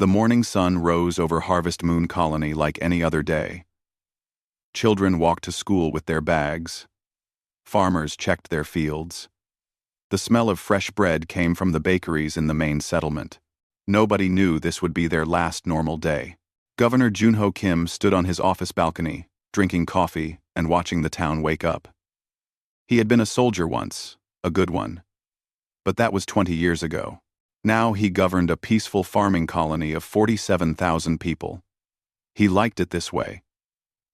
The morning sun rose over Harvest Moon Colony like any other day. Children walked to school with their bags. Farmers checked their fields. The smell of fresh bread came from the bakeries in the main settlement. Nobody knew this would be their last normal day. Governor Junho Kim stood on his office balcony, drinking coffee and watching the town wake up. He had been a soldier once, a good one. But that was 20 years ago. Now he governed a peaceful farming colony of 47,000 people. He liked it this way.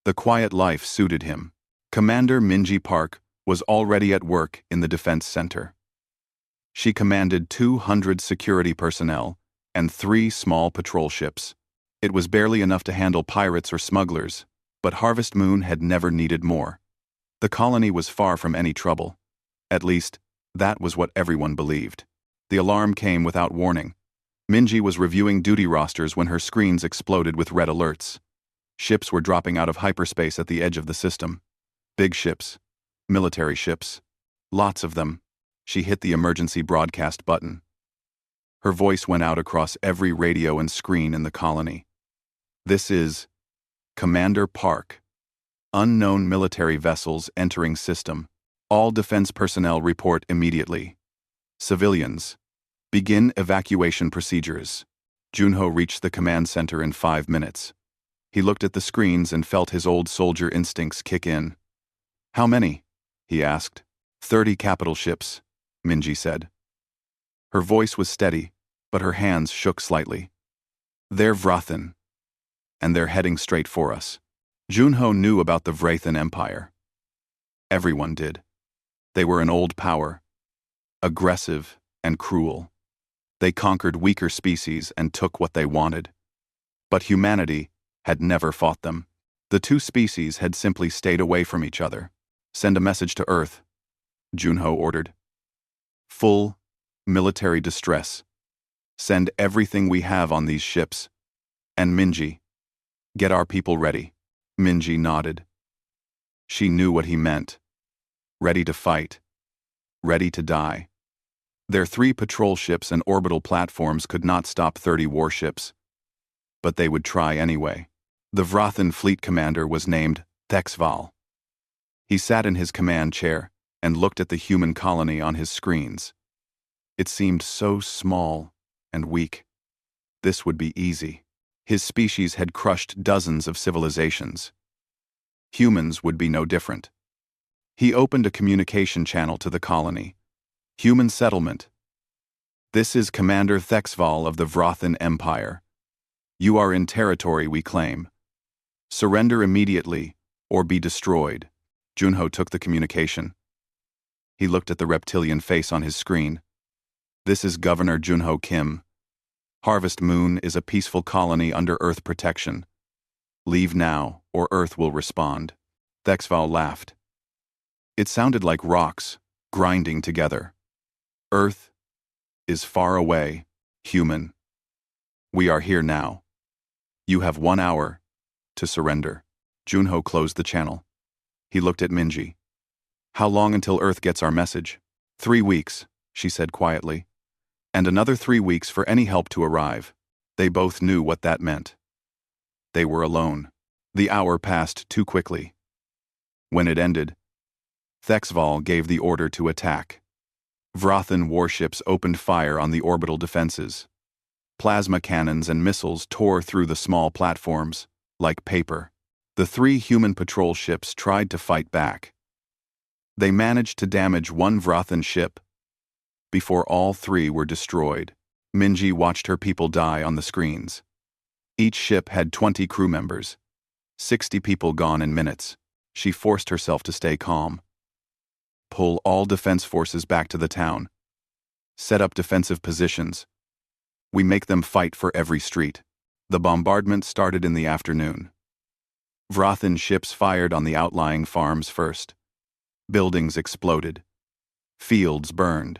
The quiet life suited him. Commander Minji Park was already at work in the defense center. She commanded 200 security personnel and 3 small patrol ships. It was barely enough to handle pirates or smugglers, but Harvest Moon had never needed more. The colony was far from any trouble. At least, that was what everyone believed. The alarm came without warning. Minji was reviewing duty rosters when her screens exploded with red alerts. Ships were dropping out of hyperspace at the edge of the system. Big ships. Military ships. Lots of them. She hit the emergency broadcast button. Her voice went out across every radio and screen in the colony. This is Commander Park. Unknown military vessels entering system. All defense personnel report immediately. Civilians, begin evacuation procedures. Junho reached the command center in 5 minutes. He looked at the screens and felt his old soldier instincts kick in. How many? He asked. 30 capital ships, Minji said. Her voice was steady, but her hands shook slightly. They're Vrathan, and they're heading straight for us. Junho knew about the Vrathan Empire. Everyone did. They were an old power. Aggressive and cruel. They conquered weaker species and took what they wanted. But humanity had never fought them. The two species had simply stayed away from each other. Send a message to Earth, Junho ordered. Full military distress. Send everything we have on these ships. And Minji, get our people ready. Minji nodded. She knew what he meant. Ready to fight. Ready to die. Their 3 patrol ships and orbital platforms could not stop 30 warships. But they would try anyway. The Vrathan fleet commander was named Thexval. He sat in his command chair and looked at the human colony on his screens. It seemed so small and weak. This would be easy. His species had crushed dozens of civilizations. Humans would be no different. He opened a communication channel to the colony. Human settlement. This is Commander Thexval of the Vrathan Empire. You are in territory we claim. Surrender immediately or be destroyed. Junho took the communication. He looked at the reptilian face on his screen. This is Governor Junho Kim. Harvest Moon is a peaceful colony under Earth protection. Leave now, or Earth will respond. Thexval laughed. It sounded like rocks, grinding together. Earth is far away, human. We are here now. You have 1 hour to surrender. Junho closed the channel. He looked at Minji. How long until Earth gets our message? 3 weeks, she said quietly. And another 3 weeks for any help to arrive. They both knew what that meant. They were alone. The hour passed too quickly. When it ended, Thexval gave the order to attack. Vrathan warships opened fire on the orbital defenses. Plasma cannons and missiles tore through the small platforms, like paper. The 3 human patrol ships tried to fight back. They managed to damage 1 Vrathan ship. Before all 3 were destroyed, Minji watched her people die on the screens. Each ship had 20 crew members. 60 people gone in minutes. She forced herself to stay calm. Pull all defense forces back to the town. Set up defensive positions. We make them fight for every street. The bombardment started in the afternoon. Vrathan ships fired on the outlying farms first. Buildings exploded. Fields burned.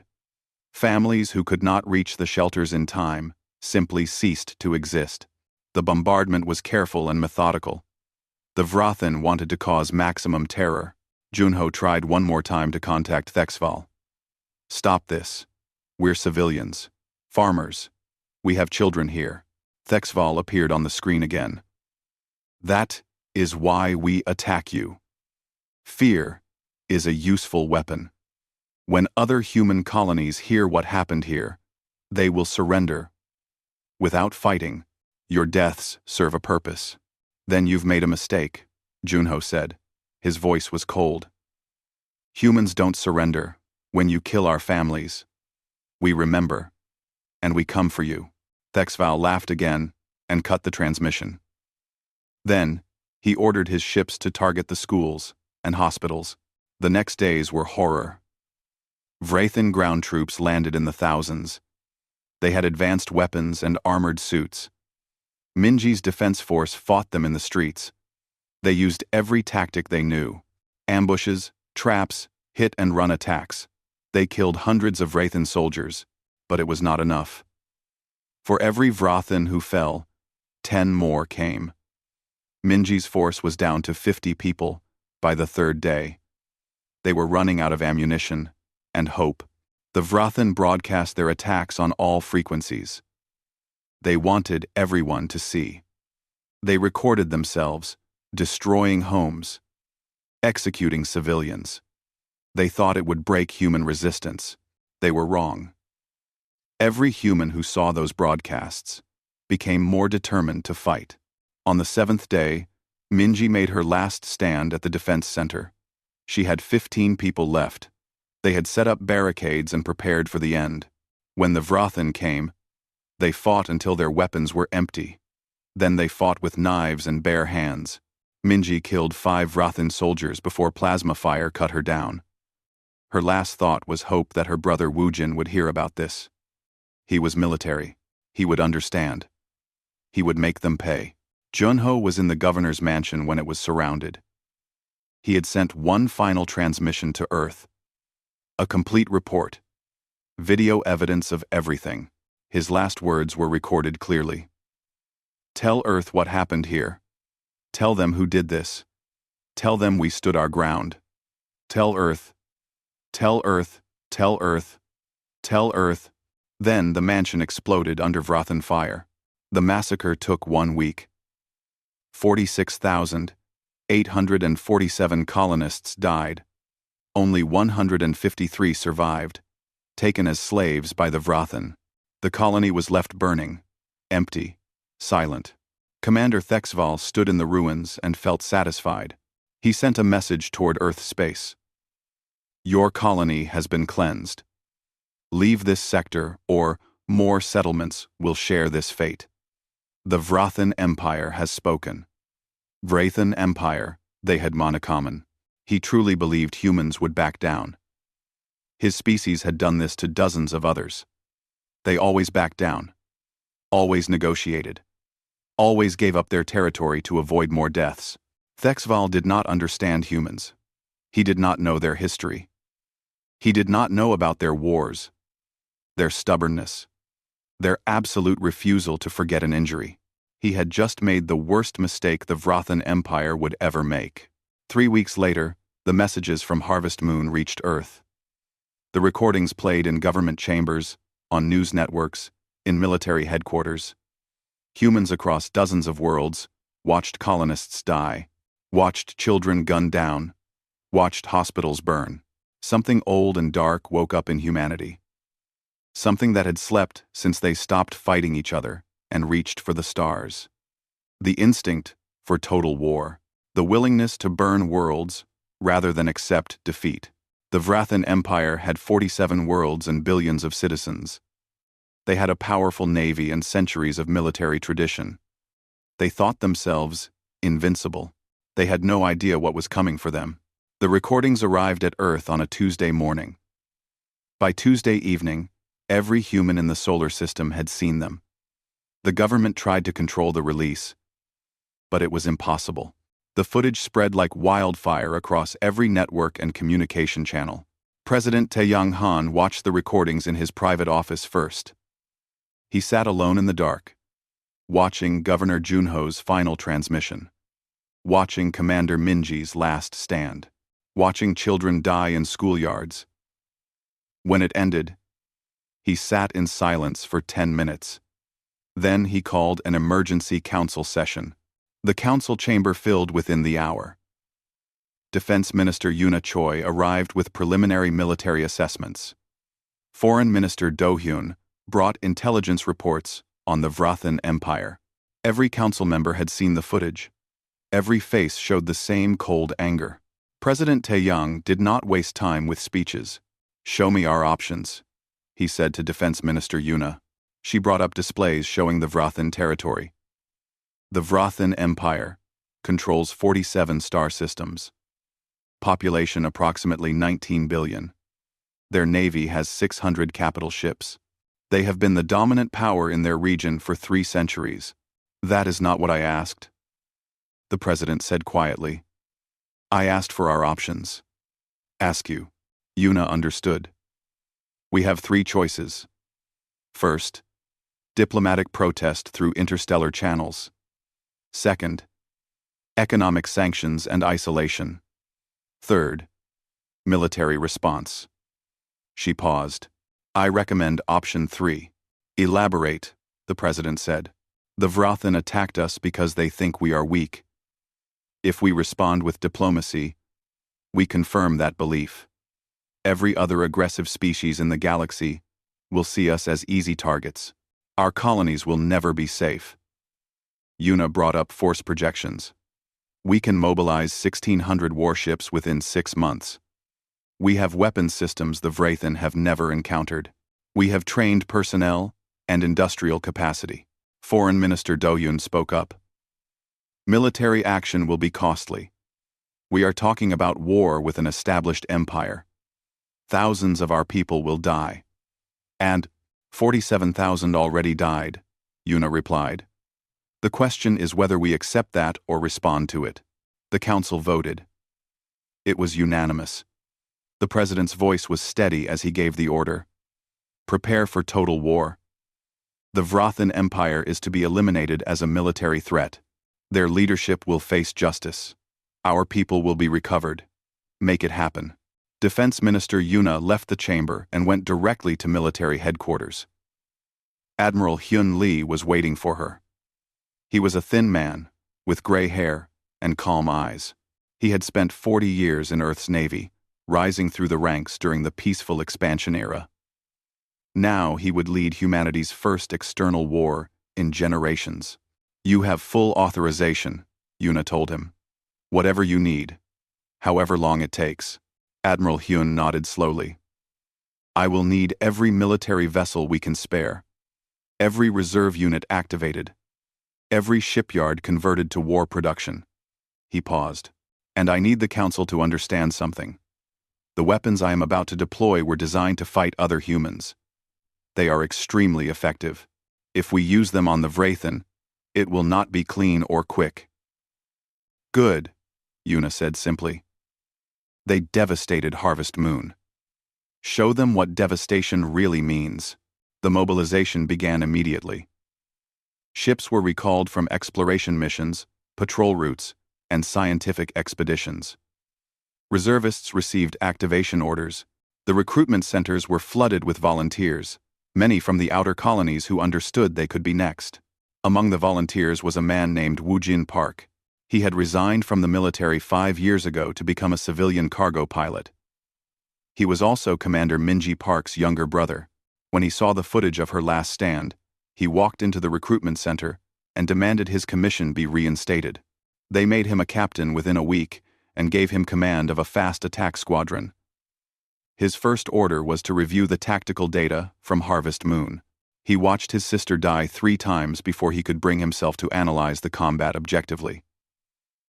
Families who could not reach the shelters in time simply ceased to exist. The bombardment was careful and methodical. The Vrathan wanted to cause maximum terror. Junho tried one more time to contact Thexval. Stop this. We're civilians. Farmers. We have children here. Thexval appeared on the screen again. That is why we attack you. Fear is a useful weapon. When other human colonies hear what happened here, they will surrender. Without fighting, your deaths serve a purpose. Then you've made a mistake, Junho said. His voice was cold. Humans don't surrender. When you kill our families, we remember, and we come for you. Thexval laughed again and cut the transmission. Then, he ordered his ships to target the schools and hospitals. The next days were horror. Vrathan ground troops landed in the thousands. They had advanced weapons and armored suits. Minji's defense force fought them in the streets. They used every tactic they knew: ambushes, traps, hit-and-run attacks. They killed hundreds of Vrathan soldiers, but it was not enough. For every Vrathan who fell, 10 more came. Minji's force was down to 50 people by the third day. They were running out of ammunition and hope. The Vrathan broadcast their attacks on all frequencies. They wanted everyone to see. They recorded themselves, destroying homes, executing civilians. They thought it would break human resistance. They were wrong. Every human who saw those broadcasts became more determined to fight. On the 7th day, Minji made her last stand at the defense center. She had 15 people left. They had set up barricades and prepared for the end. When the Vrathan came, they fought until their weapons were empty. Then they fought with knives and bare hands. Minji killed 5 Vrathan soldiers before plasma fire cut her down. Her last thought was hope that her brother Wujin would hear about this. He was military. He would understand. He would make them pay. Junho was in the governor's mansion when it was surrounded. He had sent one final transmission to Earth. A complete report. Video evidence of everything. His last words were recorded clearly. Tell Earth what happened here. Tell them who did this. Tell them we stood our ground. Tell Earth. Tell Earth. Tell Earth. Tell Earth. Then the mansion exploded under Vrathan fire. The massacre took 1 week. 46,847 colonists died. Only 153 survived, taken as slaves by the Vrathan. The colony was left burning, empty, silent. Commander Thexval stood in the ruins and felt satisfied. He sent a message toward Earth space. Your colony has been cleansed. Leave this sector, or more settlements will share this fate. The Vrathan Empire has spoken. Vrathan Empire, they had monocommon. He truly believed humans would back down. His species had done this to dozens of others. They always backed down, always negotiated, always gave up their territory to avoid more deaths. Thexval did not understand humans. He did not know their history. He did not know about their wars, their stubbornness, their absolute refusal to forget an injury. He had just made the worst mistake the Vrathan Empire would ever make. 3 weeks later, the messages from Harvest Moon reached Earth. The recordings played in government chambers, on news networks, in military headquarters. Humans across dozens of worlds watched colonists die, watched children gunned down, watched hospitals burn. Something old and dark woke up in humanity. Something that had slept since they stopped fighting each other and reached for the stars. The instinct for total war. The willingness to burn worlds rather than accept defeat. The Vrathan Empire had 47 worlds and billions of citizens. They had a powerful navy and centuries of military tradition. They thought themselves invincible. They had no idea what was coming for them. The recordings arrived at Earth on a Tuesday morning. By Tuesday evening, every human in the solar system had seen them. The government tried to control the release, but it was impossible. The footage spread like wildfire across every network and communication channel. President Taeyang Han watched the recordings in his private office first. He sat alone in the dark, watching Governor Junho's final transmission, watching Commander Minji's last stand, watching children die in schoolyards. When it ended, he sat in silence for 10 minutes. Then he called an emergency council session. The council chamber filled within the hour. Defense Minister Yoona Choi arrived with preliminary military assessments. Foreign Minister Do Hyun brought intelligence reports on the Vrathan Empire. Every council member had seen the footage. Every face showed the same cold anger. President Taeyang did not waste time with speeches. "Show me our options," he said to Defense Minister Yoona. She brought up displays showing the Vrathan territory. The Vrathan Empire controls 47 star systems. Population approximately 19 billion. Their navy has 600 capital ships. They have been the dominant power in their region for 3 centuries. "That is not what I asked," the president said quietly. "I asked for our options." "Ask you." Yoona understood. "We have 3 choices. First, diplomatic protest through interstellar channels. Second, economic sanctions and isolation. Third, military response." She paused. "I recommend option 3. "Elaborate," the president said. "The Vrathan attacked us because they think we are weak. If we respond with diplomacy, we confirm that belief. Every other aggressive species in the galaxy will see us as easy targets. Our colonies will never be safe." Yoona brought up force projections. "We can mobilize 1,600 warships within 6 months. We have weapons systems the Vrathan have never encountered. We have trained personnel and industrial capacity." Foreign Minister Do Hyun spoke up. "Military action will be costly. We are talking about war with an established empire. Thousands of our people will die." "And 47,000 already died," Yoona replied. "The question is whether we accept that or respond to it." The council voted. It was unanimous. The president's voice was steady as he gave the order. "Prepare for total war. The Vrathan Empire is to be eliminated as a military threat. Their leadership will face justice. Our people will be recovered. Make it happen." Defense Minister Yoona left the chamber and went directly to military headquarters. Admiral Hyun Lee was waiting for her. He was a thin man, with gray hair and calm eyes. He had spent 40 years in Earth's Navy, rising through the ranks during the peaceful expansion era. Now he would lead humanity's first external war in generations. "You have full authorization," Yoona told him. "Whatever you need, however long it takes." Admiral Hyun nodded slowly. "I will need every military vessel we can spare, every reserve unit activated, every shipyard converted to war production." He paused. "And I need the council to understand something. The weapons I am about to deploy were designed to fight other humans. They are extremely effective. If we use them on the Vrathan, it will not be clean or quick." "Good," Yoona said simply. "They devastated Harvest Moon. Show them what devastation really means." The mobilization began immediately. Ships were recalled from exploration missions, patrol routes, and scientific expeditions. Reservists received activation orders. The recruitment centers were flooded with volunteers, many from the outer colonies who understood they could be next. Among the volunteers was a man named Woojin Park. He had resigned from the military 5 years ago to become a civilian cargo pilot. He was also Commander Minji Park's younger brother. When he saw the footage of her last stand, he walked into the recruitment center and demanded his commission be reinstated. They made him a captain within a week and gave him command of a fast attack squadron. His first order was to review the tactical data from Harvest Moon. He watched his sister die 3 times before he could bring himself to analyze the combat objectively.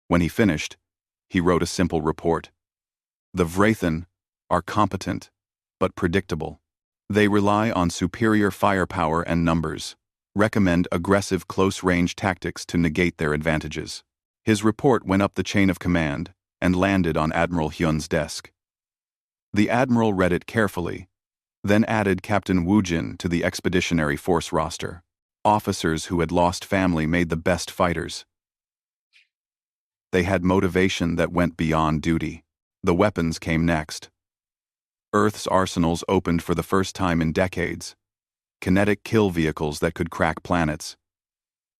When he finished, he wrote a simple report. "The Vrathan are competent, but predictable. They rely on superior firepower and numbers. Recommend aggressive close-range tactics to negate their advantages." His report went up the chain of command and landed on Admiral Hyun's desk. The admiral read it carefully, then added Captain Woojin to the expeditionary force roster. Officers who had lost family made the best fighters. They had motivation that went beyond duty. The weapons came next. Earth's arsenals opened for the first time in decades. Kinetic kill vehicles that could crack planets,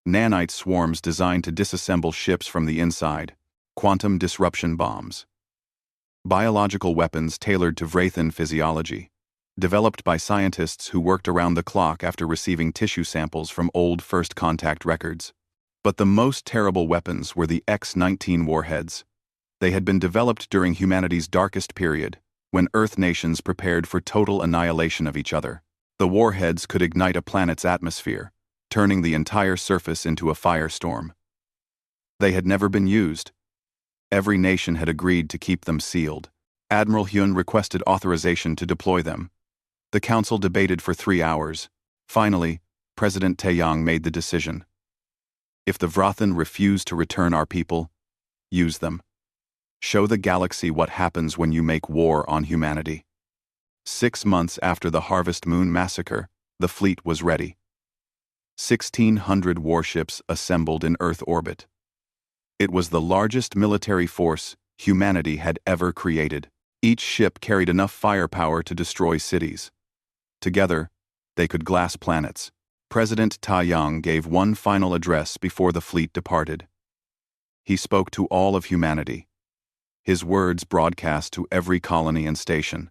nanite swarms designed to disassemble ships from the inside, quantum disruption bombs. Biological weapons tailored to Vrathan physiology, developed by scientists who worked around the clock after receiving tissue samples from old first contact records. But the most terrible weapons were the X-19 warheads. They had been developed during humanity's darkest period, when Earth nations prepared for total annihilation of each other. The warheads could ignite a planet's atmosphere, turning the entire surface into a firestorm. They had never been used. Every nation had agreed to keep them sealed. Admiral Hyun requested authorization to deploy them. The council debated for 3 hours. Finally, President Taeyang made the decision. If the Vrathan refuse to return our people, use them. Show the galaxy what happens when you make war on humanity. 6 months after the Harvest Moon massacre, the fleet was ready. 1,600 warships assembled in Earth orbit. It was the largest military force humanity had ever created. Each ship carried enough firepower to destroy cities. Together, they could glass planets. President Taeyang gave one final address before the fleet departed. He spoke to all of humanity. His words broadcast to every colony and station.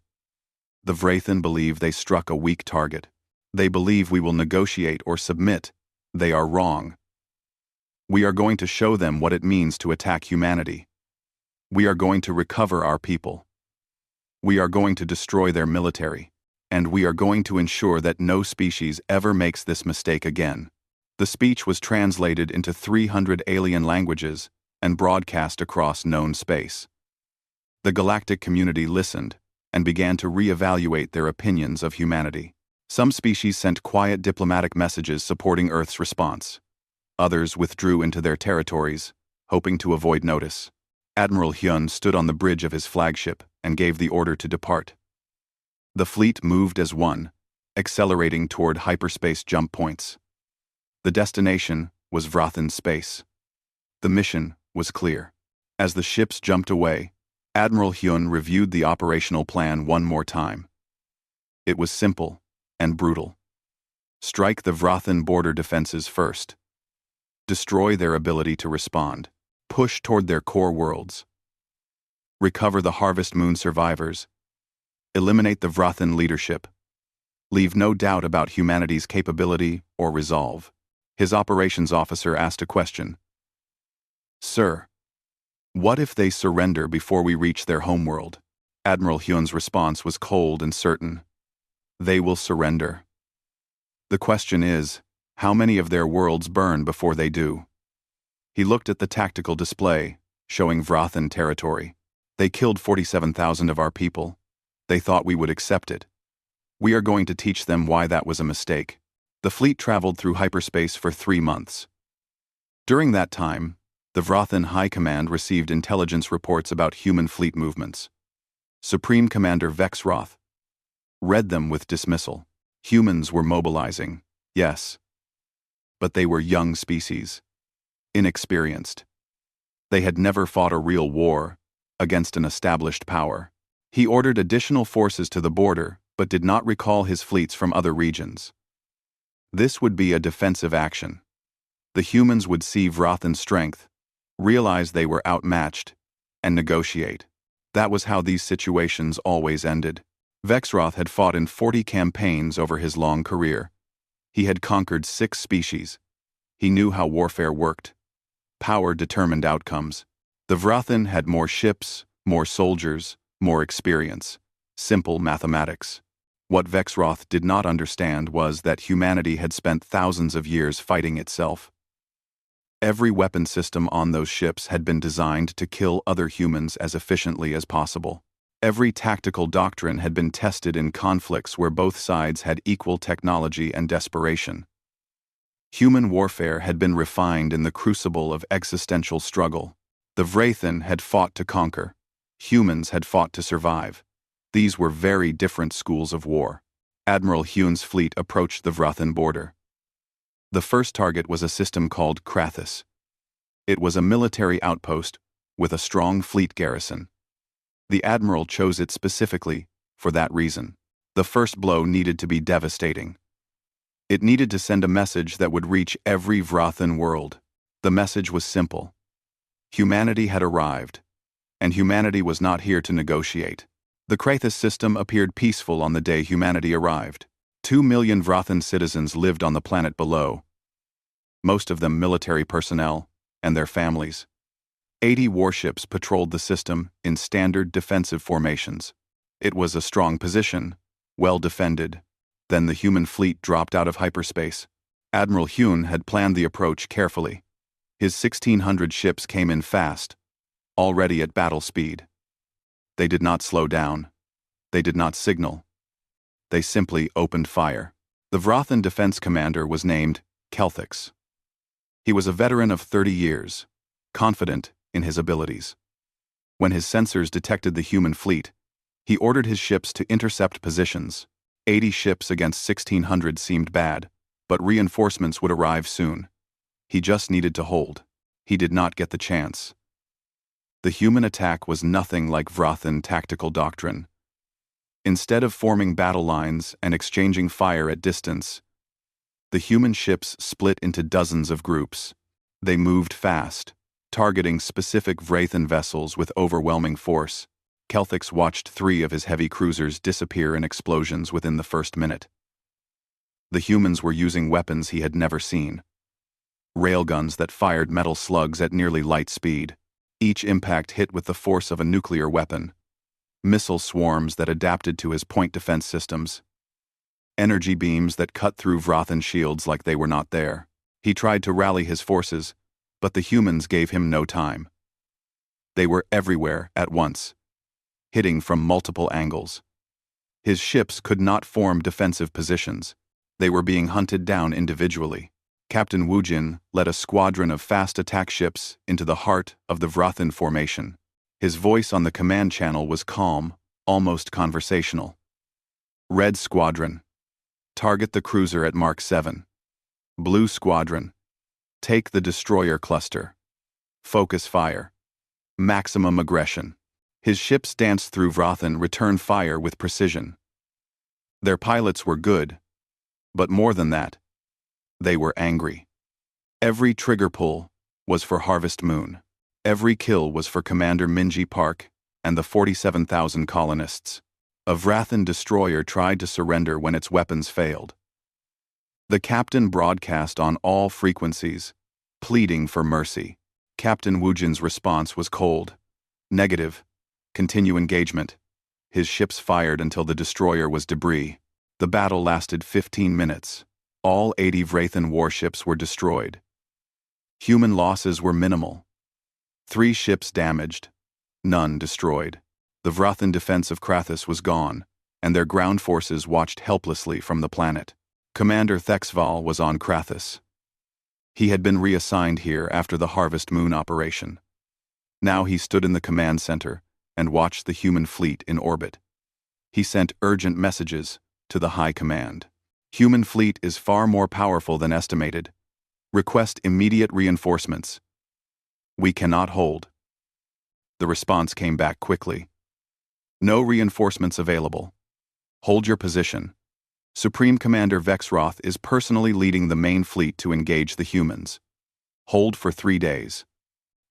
The Vrathan believe they struck a weak target. They believe we will negotiate or submit. They are wrong. We are going to show them what it means to attack humanity. We are going to recover our people. We are going to destroy their military. And we are going to ensure that no species ever makes this mistake again. The speech was translated into 300 alien languages and broadcast across known space. The galactic community listened and began to re-evaluate their opinions of humanity. Some species sent quiet diplomatic messages supporting Earth's response. Others withdrew into their territories, hoping to avoid notice. Admiral Hyun stood on the bridge of his flagship and gave the order to depart. The fleet moved as one, accelerating toward hyperspace jump points. The destination was Vrathan space. The mission was clear. As the ships jumped away, Admiral Hyun reviewed the operational plan one more time. It was simple and brutal. Strike the Vrathan border defenses first. Destroy their ability to respond. Push toward their core worlds. Recover the Harvest Moon survivors. Eliminate the Vrathan leadership. Leave no doubt about humanity's capability or resolve. His operations officer asked a question. Sir, what if they surrender before we reach their homeworld? Admiral Hyun's response was cold and certain. They will surrender. The question is, how many of their worlds burn before they do? He looked at the tactical display, showing Vrathan territory. They killed 47,000 of our people. They thought we would accept it. We are going to teach them why that was a mistake. The fleet traveled through hyperspace for 3 months. During that time, the Vrathan High Command received intelligence reports about human fleet movements. Supreme Commander Vexroth read them with dismissal. Humans were mobilizing, yes. But they were young species. Inexperienced. They had never fought a real war against an established power. He ordered additional forces to the border, but did not recall his fleets from other regions. This would be a defensive action. The humans would see Vrathan's strength, realize they were outmatched, and negotiate. That was how these situations always ended. Vexroth had fought in 40 campaigns over his long career. He had conquered 6 species. He knew how warfare worked. Power determined outcomes. The Vrathan had more ships, more soldiers, more experience. Simple mathematics. What Vexroth did not understand was that humanity had spent thousands of years fighting itself. Every weapon system on those ships had been designed to kill other humans as efficiently as possible. Every tactical doctrine had been tested in conflicts where both sides had equal technology and desperation. Human warfare had been refined in the crucible of existential struggle. The Vrathan had fought to conquer. Humans had fought to survive. These were very different schools of war. Admiral Hyun's fleet approached the Vrathan border. The first target was a system called Krathus. It was a military outpost with a strong fleet garrison. The admiral chose it specifically for that reason. The first blow needed to be devastating. It needed to send a message that would reach every Vrathan world. The message was simple. Humanity had arrived, and humanity was not here to negotiate. The Krathus system appeared peaceful on the day humanity arrived. 2 million Vrathan citizens lived on the planet below, most of them military personnel and their families. 80 warships patrolled the system in standard defensive formations. It was a strong position, well defended. Then the human fleet dropped out of hyperspace. Admiral Hyun had planned the approach carefully. His 1,600 ships came in fast, already at battle speed. They did not slow down. They did not signal. They simply opened fire. The Vrathan defense commander was named Kelthix. He was a veteran of 30 years, confident in his abilities. When his sensors detected the human fleet, he ordered his ships to intercept positions. 80 ships against 1,600 seemed bad, but reinforcements would arrive soon. He just needed to hold. He did not get the chance. The human attack was nothing like Vrathan tactical doctrine. Instead of forming battle lines and exchanging fire at distance, the human ships split into dozens of groups. They moved fast, targeting specific Vrathan vessels with overwhelming force. Kelthix watched 3 of his heavy cruisers disappear in explosions within the first minute. The humans were using weapons he had never seen. Railguns that fired metal slugs at nearly light speed. Each impact hit with the force of a nuclear weapon. Missile swarms that adapted to his point defense systems. Energy beams that cut through Vrathan shields like they were not there. He tried to rally his forces, but the humans gave him no time. They were everywhere at once, hitting from multiple angles. His ships could not form defensive positions. They were being hunted down individually. Captain Woojin led a squadron of fast attack ships into the heart of the Vrathan formation. His voice on the command channel was calm, almost conversational. Red Squadron, target the cruiser at Mark 7. Blue Squadron, take the destroyer cluster. Focus fire. Maximum aggression. His ships danced through Vrathan, returned fire with precision. Their pilots were good, but more than that, they were angry. Every trigger pull was for Harvest Moon. Every kill was for Commander Minji Park and the 47,000 colonists. A Vrathan destroyer tried to surrender when its weapons failed. The captain broadcast on all frequencies, pleading for mercy. Captain Woojin's response was cold. Negative. Continue engagement. His ships fired until the destroyer was debris. The battle lasted 15 minutes. All 80 Vrathan warships were destroyed. Human losses were minimal. 3 ships damaged, none destroyed. The Vrathan defense of Krathus was gone, and their ground forces watched helplessly from the planet. Commander Thexval was on Krathus. He had been reassigned here after the Harvest Moon operation. Now he stood in the command center and watched the human fleet in orbit. He sent urgent messages to the High Command. Human fleet is far more powerful than estimated. Request immediate reinforcements. We cannot hold. The response came back quickly. No reinforcements available. Hold your position. Supreme Commander Vexroth is personally leading the main fleet to engage the humans. Hold for 3 days.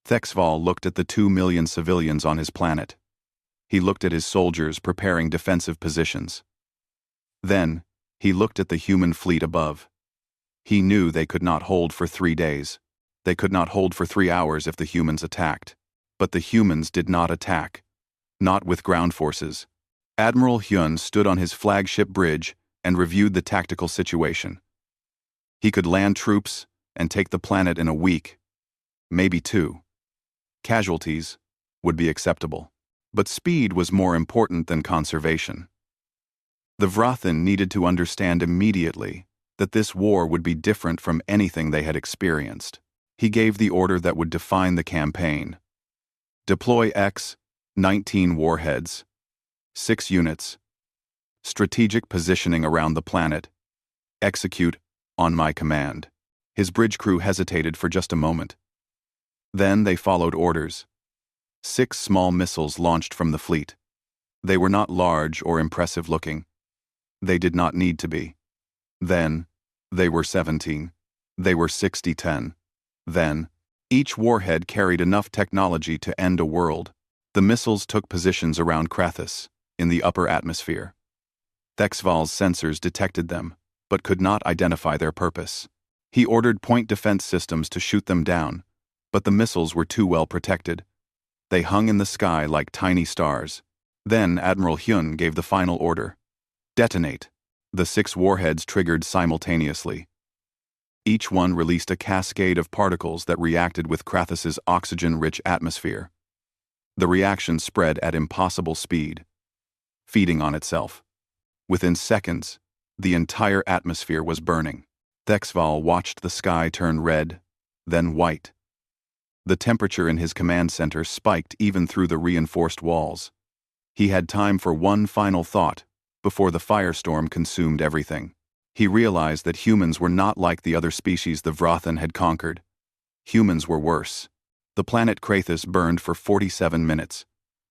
Thexval looked at the 2 million civilians on his planet. He looked at his soldiers preparing defensive positions. Then, he looked at the human fleet above. He knew they could not hold for 3 days. They could not hold for 3 hours if the humans attacked. But the humans did not attack. Not with ground forces. Admiral Hyun stood on his flagship bridge and reviewed the tactical situation. He could land troops and take the planet in a week, maybe 2. Casualties would be acceptable. But speed was more important than conservation. The Vrathan needed to understand immediately that this war would be different from anything they had experienced. He gave the order that would define the campaign. Deploy X-19 warheads, 6 units. Strategic positioning around the planet. Execute on my command. His bridge crew hesitated for just a moment. Then they followed orders. 6 small missiles launched from the fleet. They were not large or impressive looking. They did not need to be. Then, They were 17. They were 60-10. Then, each warhead carried enough technology to end a world. The missiles took positions around Krathus, in the upper atmosphere. Thexval's sensors detected them, but could not identify their purpose. He ordered point defense systems to shoot them down, but the missiles were too well protected. They hung in the sky like tiny stars. Then Admiral Hyun gave the final order. Detonate. The 6 warheads triggered simultaneously. Each one released a cascade of particles that reacted with Krathus's oxygen-rich atmosphere. The reaction spread at impossible speed, feeding on itself. Within seconds, the entire atmosphere was burning. Thexval watched the sky turn red, then white. The temperature in his command center spiked even through the reinforced walls. He had time for one final thought before the firestorm consumed everything. He realized that humans were not like the other species the Vrathan had conquered. Humans were worse. The planet Krathus burned for 47 minutes.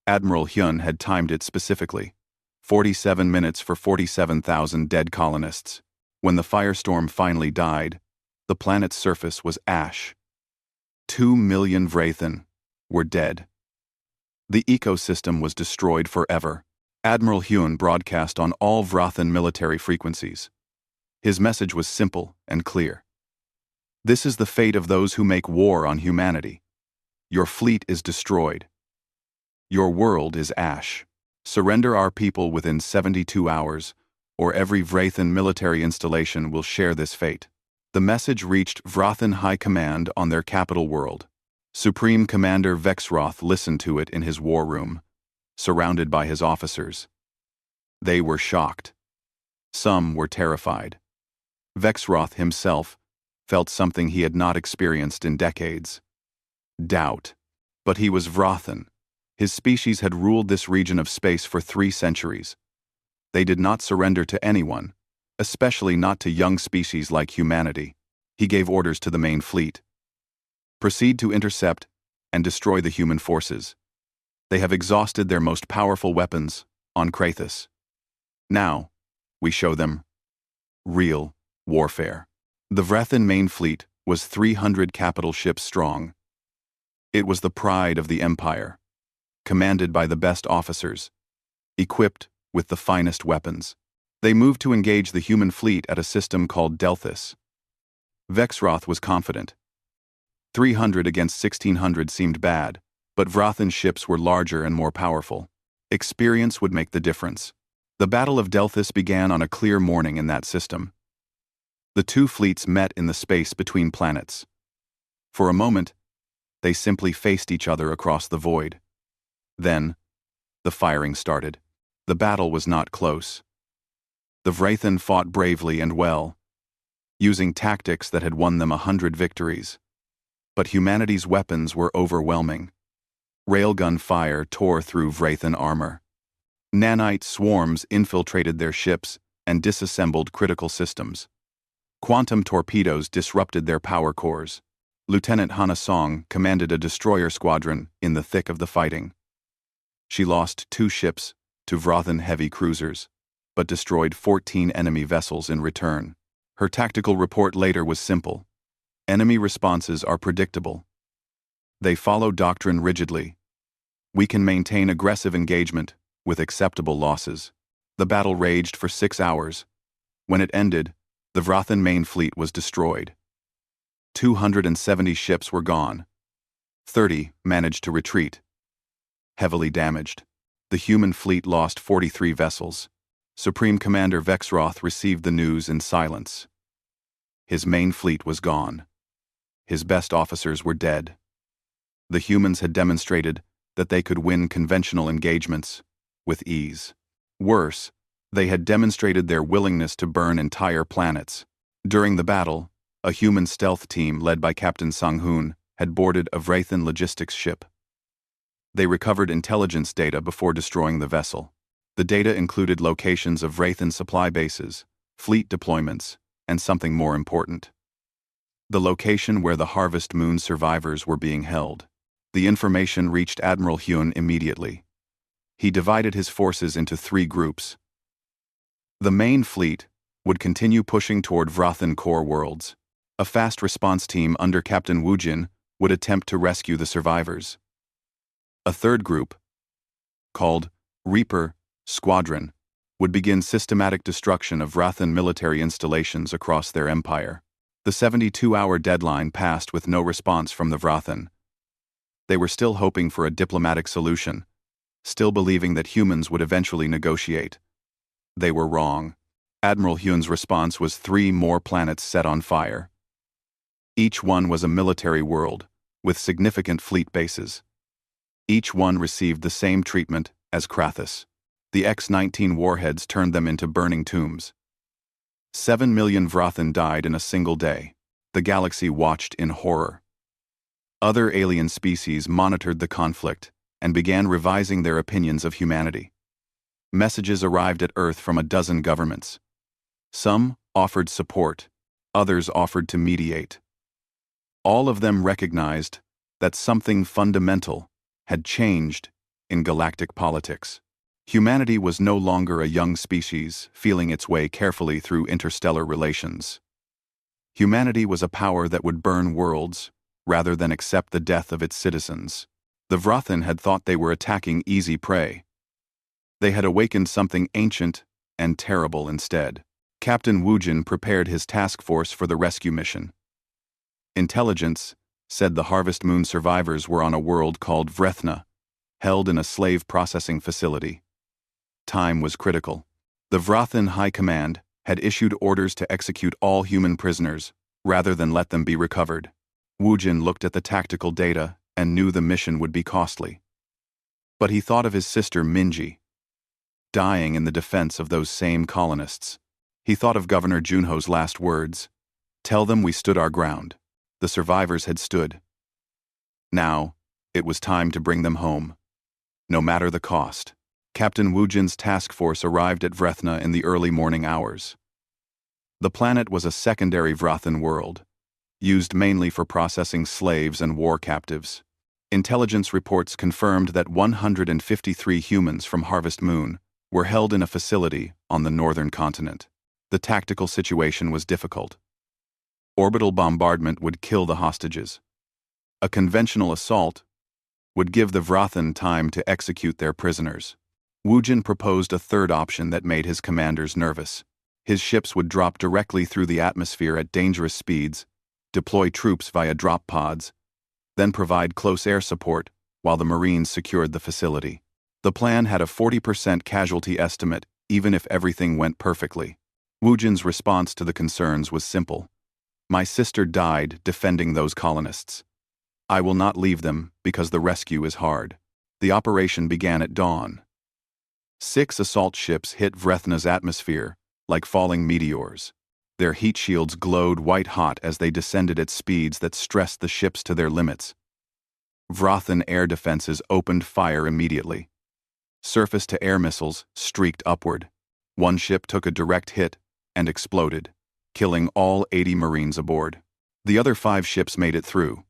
Admiral Hyun had timed it specifically. 47 minutes for 47,000 dead colonists. When the firestorm finally died, the planet's surface was ash. 2 million Vrathan were dead. The ecosystem was destroyed forever. Admiral Hyun broadcast on all Vrathan military frequencies. His message was simple and clear. This is the fate of those who make war on humanity. Your fleet is destroyed. Your world is ash. Surrender our people within 72 hours, or every Vrathan military installation will share this fate. The message reached Vrathan High Command on their capital world. Supreme Commander Vexroth listened to it in his war room, surrounded by his officers. They were shocked. Some were terrified. Vexroth himself felt something he had not experienced in decades. Doubt. But he was Vrathan. His species had ruled this region of space for 3 centuries. They did not surrender to anyone, especially not to young species like humanity. He gave orders to the main fleet. Proceed to intercept and destroy the human forces. They have exhausted their most powerful weapons on Krathus. Now, we show them real warfare. The Vrathan main fleet was 300 capital ships strong. It was the pride of the Empire, commanded by the best officers, equipped with the finest weapons. They moved to engage the human fleet at a system called Delthus. Vexroth was confident. 300 against 1,600 seemed bad, but Vrathan ships were larger and more powerful. Experience would make the difference. The Battle of Delthus began on a clear morning in that system. The 2 fleets met in the space between planets. For a moment, they simply faced each other across the void. Then, the firing started. The battle was not close. The Vrathan fought bravely and well, using tactics that had won them 100 victories. But humanity's weapons were overwhelming. Railgun fire tore through Vrathan armor. Nanite swarms infiltrated their ships and disassembled critical systems. Quantum torpedoes disrupted their power cores. Lieutenant Hana Song commanded a destroyer squadron in the thick of the fighting. She lost 2 ships to Vrathan heavy cruisers, but destroyed 14 enemy vessels in return. Her tactical report later was simple. Enemy responses are predictable. They follow doctrine rigidly. We can maintain aggressive engagement with acceptable losses. The battle raged for 6 hours. When it ended, the Vrathan main fleet was destroyed. 270 ships were gone. 30 managed to retreat. Heavily damaged, the human fleet lost 43 vessels. Supreme Commander Vexroth received the news in silence. His main fleet was gone. His best officers were dead. The humans had demonstrated that they could win conventional engagements with ease. Worse, they had demonstrated their willingness to burn entire planets. During the battle, a human stealth team led by Captain Sang-hoon had boarded a Vrathan logistics ship. They recovered intelligence data before destroying the vessel. The data included locations of Vrathan supply bases, fleet deployments, and something more important: the location where the Harvest Moon survivors were being held. The information reached Admiral Hyun immediately. He divided his forces into 3 groups. The main fleet would continue pushing toward Vrathan core worlds. A fast response team under Captain Woojin would attempt to rescue the survivors. A third group, called Reaper Squadron, would begin systematic destruction of Vrathan military installations across their empire. The 72-hour deadline passed with no response from the Vrathan. They were still hoping for a diplomatic solution, still believing that humans would eventually negotiate. They were wrong. Admiral Hyun's response was 3 more planets set on fire. Each one was a military world, with significant fleet bases. Each one received the same treatment as Krathus. The X-19 warheads turned them into burning tombs. 7 million Vrathan died in a single day. The galaxy watched in horror. Other alien species monitored the conflict and began revising their opinions of humanity. Messages arrived at Earth from a dozen governments. Some offered support, others offered to mediate. All of them recognized that something fundamental had changed in galactic politics. Humanity was no longer a young species feeling its way carefully through interstellar relations. Humanity was a power that would burn worlds rather than accept the death of its citizens. The Vrathan had thought they were attacking easy prey. They had awakened something ancient and terrible instead. Captain Woojin prepared his task force for the rescue mission. Intelligence said the Harvest Moon survivors were on a world called Vrethna, held in a slave processing facility. Time was critical. The Vrathan High Command had issued orders to execute all human prisoners, rather than let them be recovered. Woojin looked at the tactical data and knew the mission would be costly. But he thought of his sister Minji, dying in the defense of those same colonists. He thought of Governor Junho's last words, "Tell them we stood our ground." The survivors had stood. Now, it was time to bring them home, no matter the cost. Captain Woojin's task force arrived at Vrethna in the early morning hours. The planet was a secondary Vrathan world, used mainly for processing slaves and war captives. Intelligence reports confirmed that 153 humans from Harvest Moon were held in a facility on the northern continent. The tactical situation was difficult. Orbital bombardment would kill the hostages. A conventional assault would give the Vrathan time to execute their prisoners. Woojin proposed a third option that made his commanders nervous. His ships would drop directly through the atmosphere at dangerous speeds, deploy troops via drop pods, then provide close air support while the Marines secured the facility. The plan had a 40% casualty estimate even if everything went perfectly. Woojin's response to the concerns was simple. "My sister died defending those colonists. I will not leave them because the rescue is hard." The operation began at dawn. 6 assault ships hit Vrethna's atmosphere like falling meteors. Their heat shields glowed white-hot as they descended at speeds that stressed the ships to their limits. Vrathan air defenses opened fire immediately. Surface-to-air missiles streaked upward. One ship took a direct hit and exploded, killing all 80 Marines aboard. The other 5 ships made it through.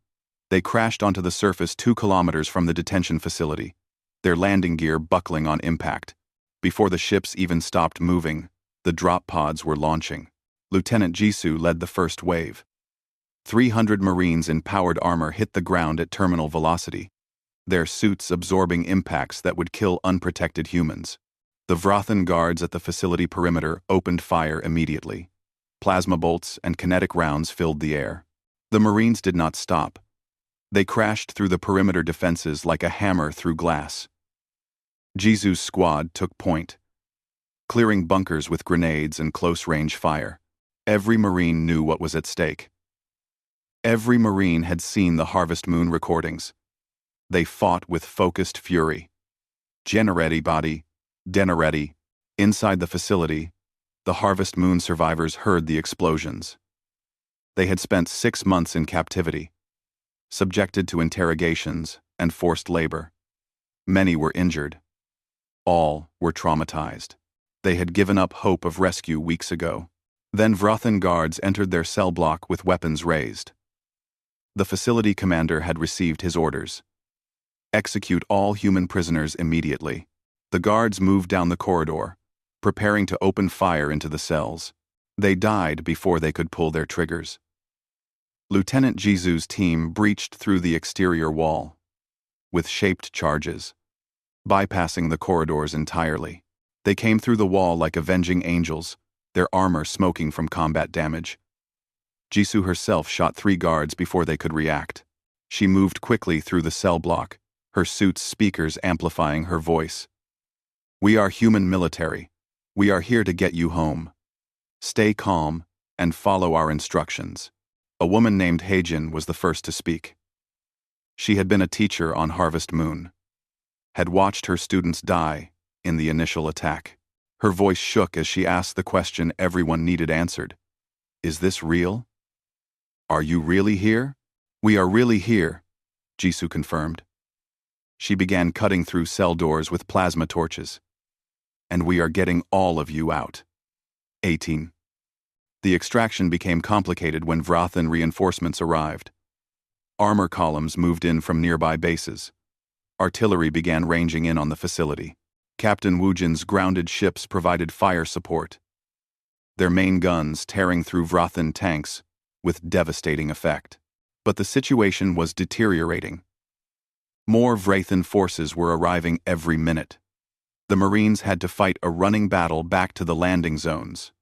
They crashed onto the surface 2 kilometers from the detention facility, their landing gear buckling on impact. Before the ships even stopped moving, the drop pods were launching. Lieutenant Jisoo led the first wave. 300 Marines in powered armor hit the ground at terminal velocity, their suits absorbing impacts that would kill unprotected humans. The Vrathan guards at the facility perimeter opened fire immediately. Plasma bolts and kinetic rounds filled the air. The Marines did not stop. They crashed through the perimeter defenses like a hammer through glass. Jisoo's squad took point, clearing bunkers with grenades and close-range fire. Every Marine knew what was at stake. Every Marine had seen the Harvest Moon recordings. They fought with focused fury. Generetti body, Deneretti. Inside the facility, the Harvest Moon survivors heard the explosions. They had spent 6 months in captivity, subjected to interrogations and forced labor. Many were injured. All were traumatized. They had given up hope of rescue weeks ago. Then Vrathan guards entered their cell block with weapons raised. The facility commander had received his orders. Execute all human prisoners immediately. The guards moved down the corridor, preparing to open fire into the cells. They died before they could pull their triggers. Lieutenant Jisu's team breached through the exterior wall, with shaped charges, bypassing the corridors entirely. They came through the wall like avenging angels, their armor smoking from combat damage. Jisu herself shot 3 guards before they could react. She moved quickly through the cell block, her suit's speakers amplifying her voice. "We are human military. We are here to get you home. Stay calm and follow our instructions." A woman named Heijin was the first to speak. She had been a teacher on Harvest Moon, had watched her students die in the initial attack. Her voice shook as she asked the question everyone needed answered. "Is this real? Are you really here?" "We are really here," Jisu confirmed. She began cutting through cell doors with plasma torches. "And we are getting all of you out." 18. The extraction became complicated when Vrathan reinforcements arrived. Armor columns moved in from nearby bases. Artillery began ranging in on the facility. Captain Wujin's grounded ships provided fire support, their main guns tearing through Vrathan tanks with devastating effect. But the situation was deteriorating. More Vrathan forces were arriving every minute. The Marines had to fight a running battle back to the landing zones.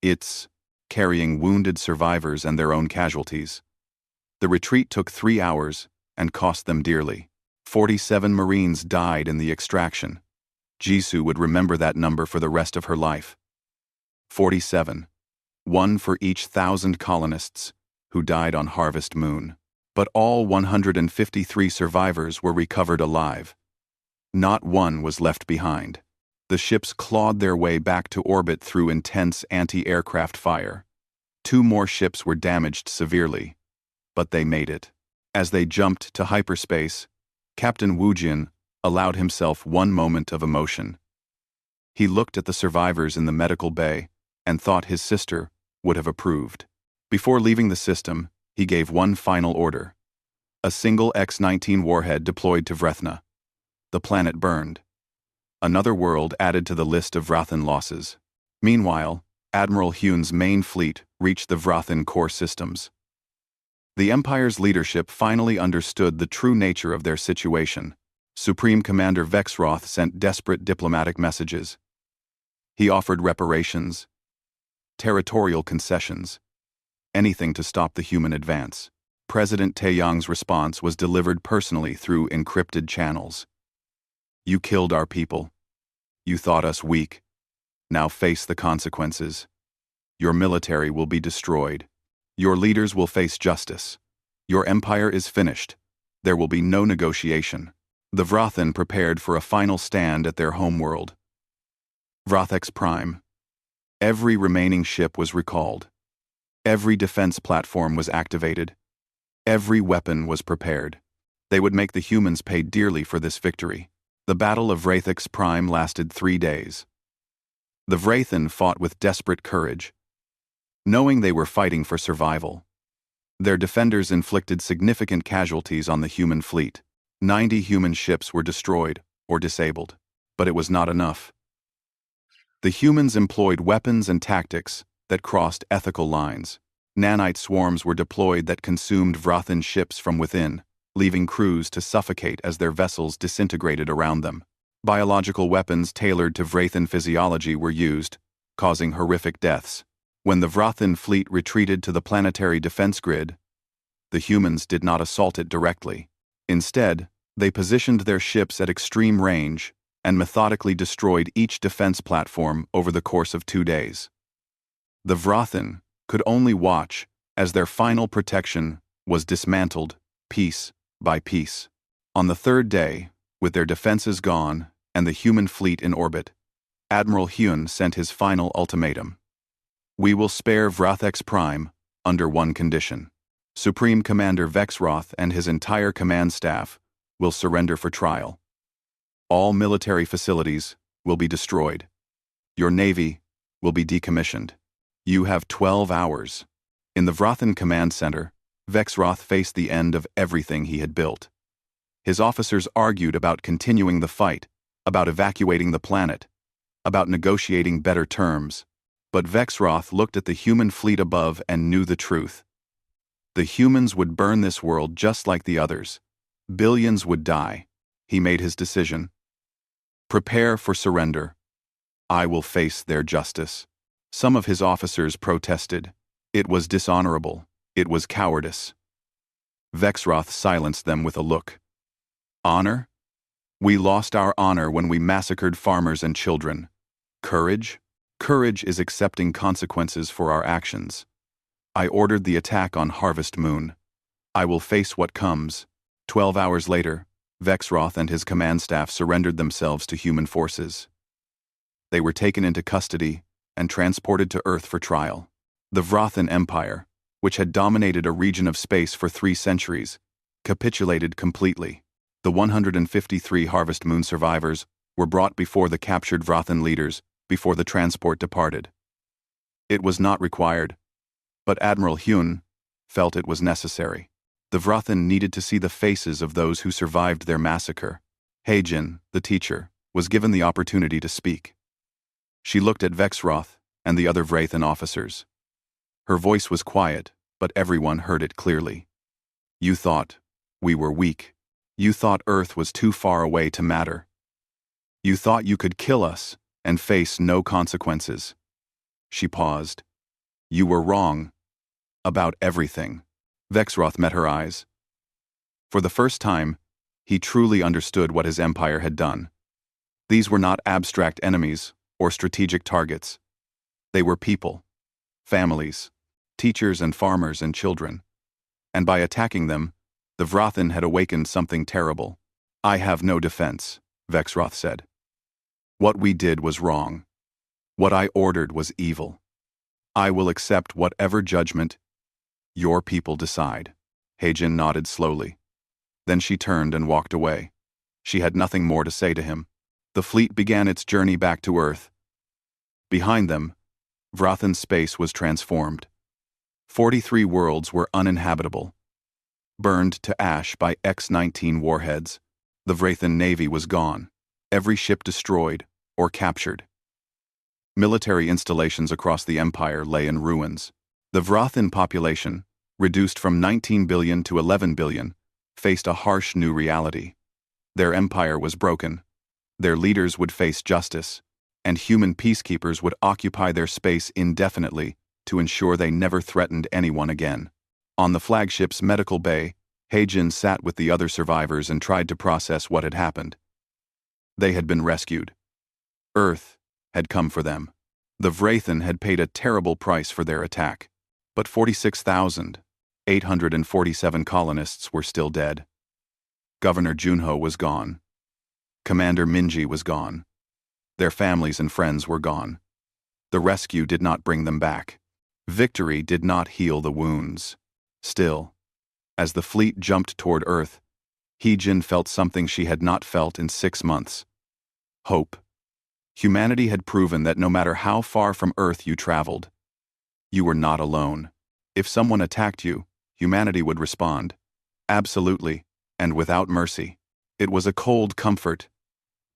It's carrying wounded survivors and their own casualties. The retreat took 3 hours and cost them dearly. 47 Marines died in the extraction. Jisu would remember that number for the rest of her life. 47. 1 for each 1,000 colonists who died on Harvest Moon. But all 153 survivors were recovered alive. Not one was left behind. The ships clawed their way back to orbit through intense anti-aircraft fire. 2 more ships were damaged severely, but they made it. As they jumped to hyperspace, Captain Wujin allowed himself one moment of emotion. He looked at the survivors in the medical bay and thought his sister would have approved. Before leaving the system, he gave one final order. A single X-19 warhead deployed to Vrethna. The planet burned. Another world added to the list of Vrathan losses. Meanwhile, Admiral Hune's main fleet reached the Vrathan core systems. The Empire's leadership finally understood the true nature of their situation. Supreme Commander Vexroth sent desperate diplomatic messages. He offered reparations, territorial concessions, anything to stop the human advance. President Taeyang's response was delivered personally through encrypted channels. "You killed our people. You thought us weak. Now face the consequences. Your military will be destroyed. Your leaders will face justice. Your empire is finished. There will be no negotiation." The Vrathan prepared for a final stand at their homeworld. Vrathex Prime. Every remaining ship was recalled. Every defense platform was activated. Every weapon was prepared. They would make the humans pay dearly for this victory. The Battle of Vrathex Prime lasted 3 days. The Vrathan fought with desperate courage, knowing they were fighting for survival. Their defenders inflicted significant casualties on the human fleet. 90 human ships were destroyed or disabled, but it was not enough. The humans employed weapons and tactics that crossed ethical lines. Nanite swarms were deployed that consumed Vrathan ships from within, leaving crews to suffocate as their vessels disintegrated around them. Biological weapons tailored to Vrathan physiology were used, causing horrific deaths. When the Vrathan fleet retreated to the planetary defense grid, the humans did not assault it directly. Instead, they positioned their ships at extreme range and methodically destroyed each defense platform over the course of 2 days. The Vrathan could only watch as their final protection was dismantled piece by piece. On the 3rd day, with their defenses gone and the human fleet in orbit, Admiral Hune sent his final ultimatum. "We will spare Vrathex Prime under one condition. Supreme Commander Vexroth and his entire command staff will surrender for trial. All military facilities will be destroyed. Your navy will be decommissioned. You have 12 hours. In the Vrathan Command Center, Vexroth faced the end of everything he had built. His officers argued about continuing the fight, about evacuating the planet, about negotiating better terms. But Vexroth looked at the human fleet above and knew the truth. The humans would burn this world just like the others. Billions would die. He made his decision. Prepare for surrender. I will face their justice. Some of his officers protested. It was dishonorable. It was cowardice. Vexroth silenced them with a look. Honor? We lost our honor when we massacred farmers and children. Courage? Courage is accepting consequences for our actions. I ordered the attack on Harvest Moon. I will face what comes. 12 hours later, Vexroth and his command staff surrendered themselves to human forces. They were taken into custody and transported to Earth for trial. The Vrothan Empire, which had dominated a region of space for 3 centuries, capitulated completely. The 153 Harvest Moon survivors were brought before the captured Vrothan leaders before the transport departed. It was not required, but Admiral Hyun felt it was necessary. The Vrothan needed to see the faces of those who survived their massacre. Haejin, the teacher, was given the opportunity to speak. She looked at Vexroth and the other Vrathan officers. Her voice was quiet, but everyone heard it clearly. You thought we were weak. You thought Earth was too far away to matter. You thought you could kill us and face no consequences. She paused. You were wrong. About everything. Vexroth met her eyes. For the first time, he truly understood what his empire had done. These were not abstract enemies or strategic targets. They were people, families, teachers and farmers and children. And by attacking them, the Vrothan had awakened something terrible. I have no defense, Vexroth said. What we did was wrong. What I ordered was evil. I will accept whatever judgment your people decide. Haejin nodded slowly. Then she turned and walked away. She had nothing more to say to him. The fleet began its journey back to Earth. Behind them, Vrothan space was transformed. 43 worlds were uninhabitable. Burned to ash by X-19 warheads, the Vrathan navy was gone. Every ship destroyed or captured. Military installations across the empire lay in ruins. The Vrothan population, reduced from 19 billion to 11 billion, faced a harsh new reality. Their empire was broken. Their leaders would face justice, and human peacekeepers would occupy their space indefinitely to ensure they never threatened anyone again. On the flagship's medical bay, Haejin sat with the other survivors and tried to process what had happened. They had been rescued. Earth had come for them. The Vrathan had paid a terrible price for their attack, but 46,847 colonists were still dead. Governor Junho was gone. Commander Minji was gone. Their families and friends were gone. The rescue did not bring them back. Victory did not heal the wounds. Still, as the fleet jumped toward Earth, Haejin felt something she had not felt in 6 months. Hope. Humanity had proven that no matter how far from Earth you traveled, you were not alone. If someone attacked you, humanity would respond. Absolutely, and without mercy. It was a cold comfort,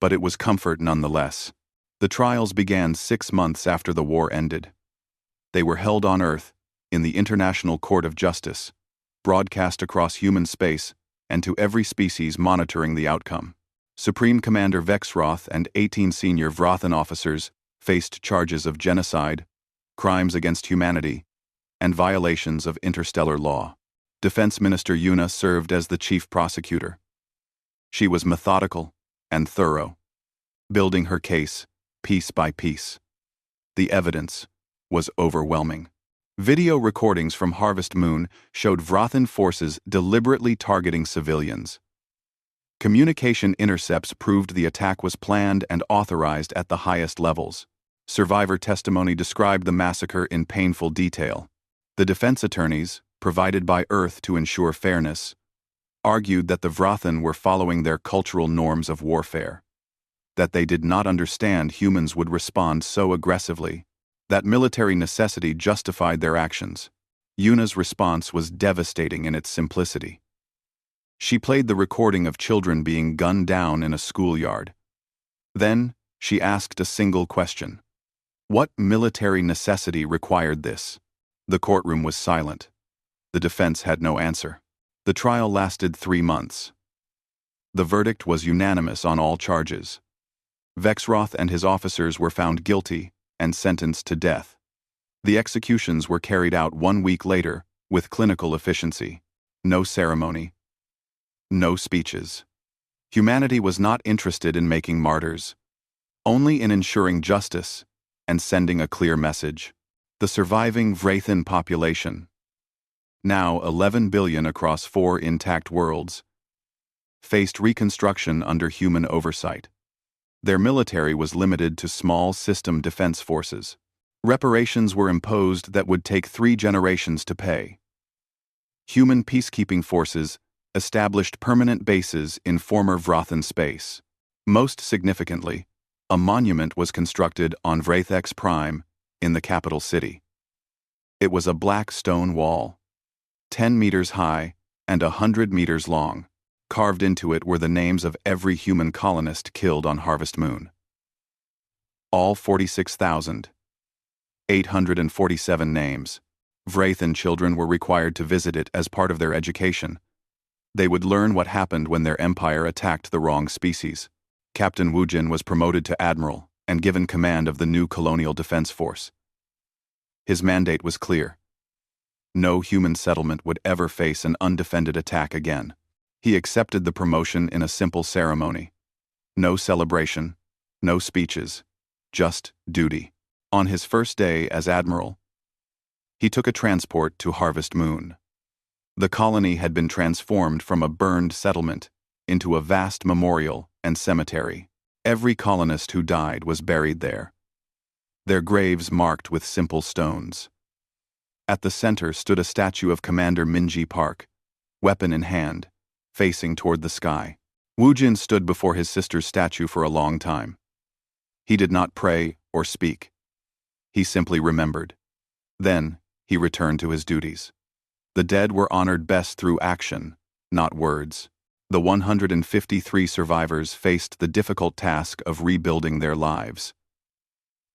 but it was comfort nonetheless. The trials began 6 months after the war ended. They were held on Earth, in the International Court of Justice, broadcast across human space, and to every species monitoring the outcome. Supreme Commander Vexroth and 18 senior Vrothan officers faced charges of genocide, crimes against humanity, and violations of interstellar law. Defense Minister Yuna served as the chief prosecutor. She was methodical and thorough, building her case piece by piece. The evidence was overwhelming. Video recordings from Harvest Moon showed Vrothan forces deliberately targeting civilians. Communication intercepts proved the attack was planned and authorized at the highest levels. Survivor testimony described the massacre in painful detail. The defense attorneys, provided by Earth to ensure fairness, argued that the Vrothan were following their cultural norms of warfare, that they did not understand humans would respond so aggressively, that military necessity justified their actions. Yuna's response was devastating in its simplicity. She played the recording of children being gunned down in a schoolyard. Then, she asked a single question. What military necessity required this? The courtroom was silent. The defense had no answer. The trial lasted 3 months. The verdict was unanimous on all charges. Vexroth and his officers were found guilty and sentenced to death. The executions were carried out 1 week later with clinical efficiency. No ceremony. No speeches. Humanity was not interested in making martyrs, only in ensuring justice and sending a clear message. The surviving Vrathan population, now 11 billion across 4 intact worlds, faced reconstruction under human oversight. Their military was limited to small system defense forces. Reparations were imposed that would take 3 generations to pay. Human peacekeeping forces established permanent bases in former Vrathan space. Most significantly, a monument was constructed on Vrathex Prime in the capital city. It was a black stone wall, 10 meters high and 100 meters long. Carved into it were the names of every human colonist killed on Harvest Moon. All 46,847 names. Vrathan children were required to visit it as part of their education. They would learn what happened when their empire attacked the wrong species. Captain Wujin was promoted to admiral and given command of the new colonial defense force. His mandate was clear. No human settlement would ever face an undefended attack again. He accepted the promotion in a simple ceremony. No celebration, no speeches, just duty. On his first day as admiral, he took a transport to Harvest Moon. The colony had been transformed from a burned settlement into a vast memorial and cemetery. Every colonist who died was buried there, their graves marked with simple stones. At the center stood a statue of Commander Minji Park, weapon in hand, facing toward the sky. Wujin stood before his sister's statue for a long time. He did not pray or speak. He simply remembered. Then, he returned to his duties. The dead were honored best through action, not words. The 153 survivors faced the difficult task of rebuilding their lives.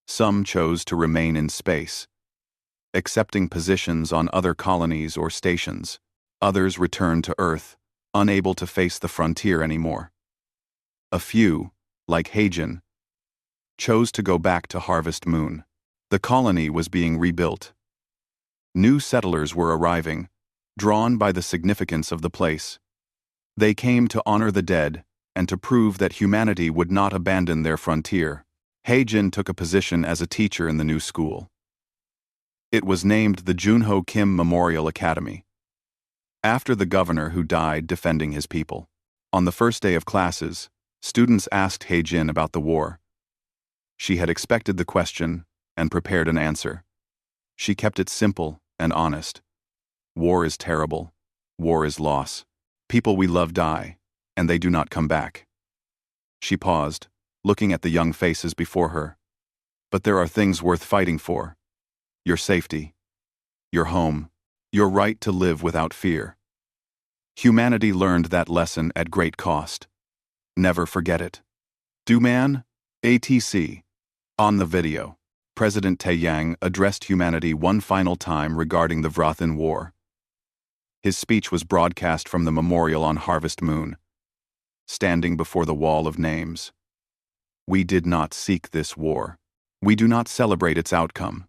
Some chose to remain in space, accepting positions on other colonies or stations. Others returned to Earth, unable to face the frontier anymore. A few, like Heijin, chose to go back to Harvest Moon. The colony was being rebuilt. New settlers were arriving, drawn by the significance of the place. They came to honor the dead and to prove that humanity would not abandon their frontier. Heijin took a position as a teacher in the new school. It was named the Junho Kim Memorial Academy, after the governor who died defending his people. On the first day of classes, students asked Heijin about the war. She had expected the question and prepared an answer. She kept it simple and honest. War is terrible. War is loss. People we love die, and they do not come back. She paused, looking at the young faces before her. But there are things worth fighting for. Your safety, your home, your right to live without fear. Humanity learned that lesson at great cost. Never forget it. Duman, ATC. On the video, President Taeyang addressed humanity one final time regarding the Vrathan War. His speech was broadcast from the memorial on Harvest Moon, standing before the wall of names. We did not seek this war. We do not celebrate its outcome.